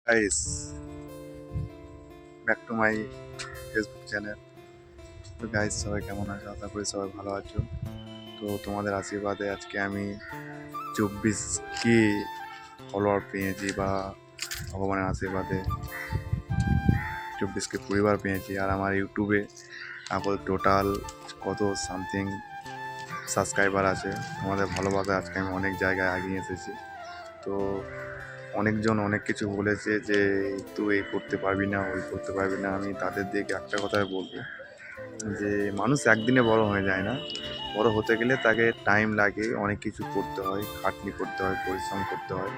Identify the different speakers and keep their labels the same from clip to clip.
Speaker 1: Guys, back to my Facebook channel. তো guys, সবাই কেমন আছো? আশা করি সবাই ভালো আছো। তো তোমাদের আশীর্বাদে আজকে আমি 24 ফলোয়ার পেয়েছি, বা ভগবানের আশীর্বাদে 24 পরিবার পেয়েছি। আর আমার ইউটিউবে এখন টোটাল কত সামথিং সাবস্ক্রাইবার আছে। তোমাদের ভালোবাসায় আজকে আমি অনেক জায়গায় এগিয়ে এসেছি। তো অনেকজন অনেক কিছু বলেছে যে তুই এই করতে পারবি না, ওই করতে পারবি না। আমি তাদের দিকে একটা কথাই বলবো যে মানুষ একদিনে বড় হয়ে যায় না। বড় হতে গেলে তাকে টাইম লাগে, অনেক কিছু করতে হয়, খাটনি করতে হয়, পরিশ্রম করতে হয়।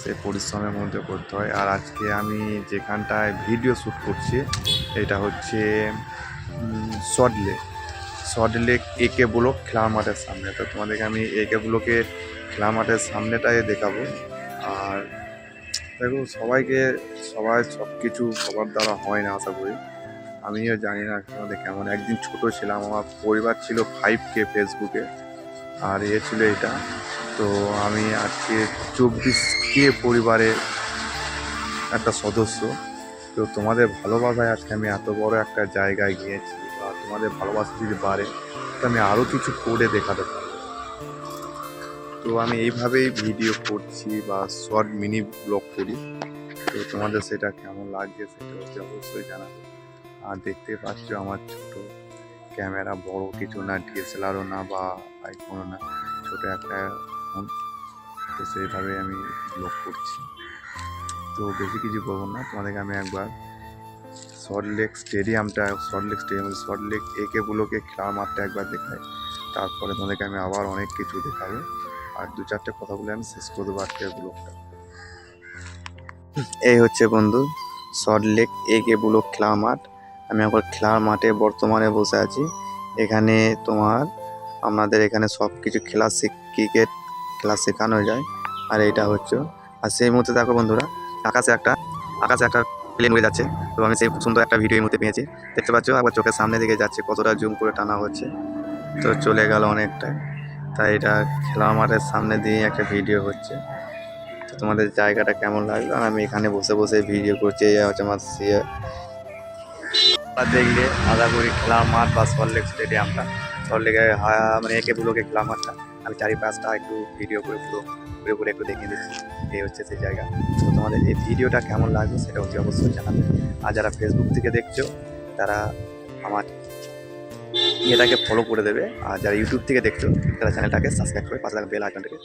Speaker 1: সেই পরিশ্রমের মধ্যে করতে হয়। আর আজকে আমি যেখানটায় ভিডিও শ্যুট করছি, এটা হচ্ছে সল্টলেক একে ব্লক খেলার মাঠের সামনে। তো তোমাদেরকে আমি একে ব্লকের খেলার মাঠের সামনেটাই দেখাবো। আর দেখো, সবাই সব কিছু সবার দ্বারা হয় না, আশা করি। আমিও জানি না তোমাদের কেমন। একদিন ছোট ছিলাম, আমার পরিবার ছিল 5K ফেসবুকে, আর ছিল এটা। তো আমি আজকে 24K পরিবারের একটা সদস্য। তো তোমাদের ভালোবাসায় আজকে আমি এত বড় একটা জায়গায় গিয়েছি, বা তোমাদের ভালোবাসা যদি বাড়ে তো আমি আরও কিছু করে দেখাতে পারবো। তো আমি এইভাবেই ভিডিও করছি বা শর্ট মিনি ব্লগ করি। তো তোমাদের সেটা কেমন লাগছে সেটা হচ্ছে অবশ্যই জানাবে। আর দেখতে পাচ্ছ আমার ছোট ক্যামেরা, বড় কিছু না, ডিএসএলআরও না বা আইফোনও না, ছোট একটা ফোন। তো সেইভাবে আমি ব্লগ করছি। তো বেশি কিছু করবো না, তোমাদেরকে আমি একবার সল্টলেক একে ব্লকে খেলার মাঠটা একবার দেখাই। তারপরে তোমাদেরকে আমি আবার অনেক কিছু দেখাবো। আর 2-4টে কথা বলে আমি শেষ করে দেবো আজকের ব্লগটা। এই হচ্ছে বন্ধু সল্টলেক একে ব্লক খেলার মাঠ। আমি এখন খেলার মাঠে বর্তমানে বসে আছি। এখানে আমাদের এখানে সব কিছু ক্রিকেট খেলা শেখানো যায়। আর এইটা হচ্ছে, আর সেই মুহূর্তে দেখো বন্ধুরা, আকাশে একটা প্লেন উড়ে যাচ্ছে। তো আমি সেই সুন্দর একটা ভিডিও এই মুহূর্তে পেয়েছি, দেখতে পাচ্ছ। আবার চোখের সামনে দিকে যাচ্ছে, কতটা জুম করে টানা হচ্ছে। তো চলে গেল অনেকটা। তাই এটা খেলার মাঠের সামনে দিয়ে একটা ভিডিও হচ্ছে। তো তোমাদের জায়গাটা কেমন লাগলো? আর আমি এখানে বসে বসে ভিডিও করছি। এই হচ্ছে আমার দেখলে আশা করি খেলার মাঠ বা সল্টলেক স্টেডিয়ামটা, সল্টলেকে মানে একে ব্লকে খেলার মাঠটা আমি চারিপাশটা একটু ভিডিও করে পুরো একটু দেখিয়ে দিচ্ছি। এই হচ্ছে সেই জায়গা। তো তোমাদের এই ভিডিওটা কেমন লাগলো সেটা হচ্ছে অবশ্যই জানাবে। আর যারা ফেসবুক থেকে দেখছো তারা আমার এটাকে ফলো করে দেবে। আর যারা ইউটিউব থেকে দেখছো তারা চ্যানেলটাকে সাবস্ক্রাইব করে পাশে থাকা বেল আইকনটাকে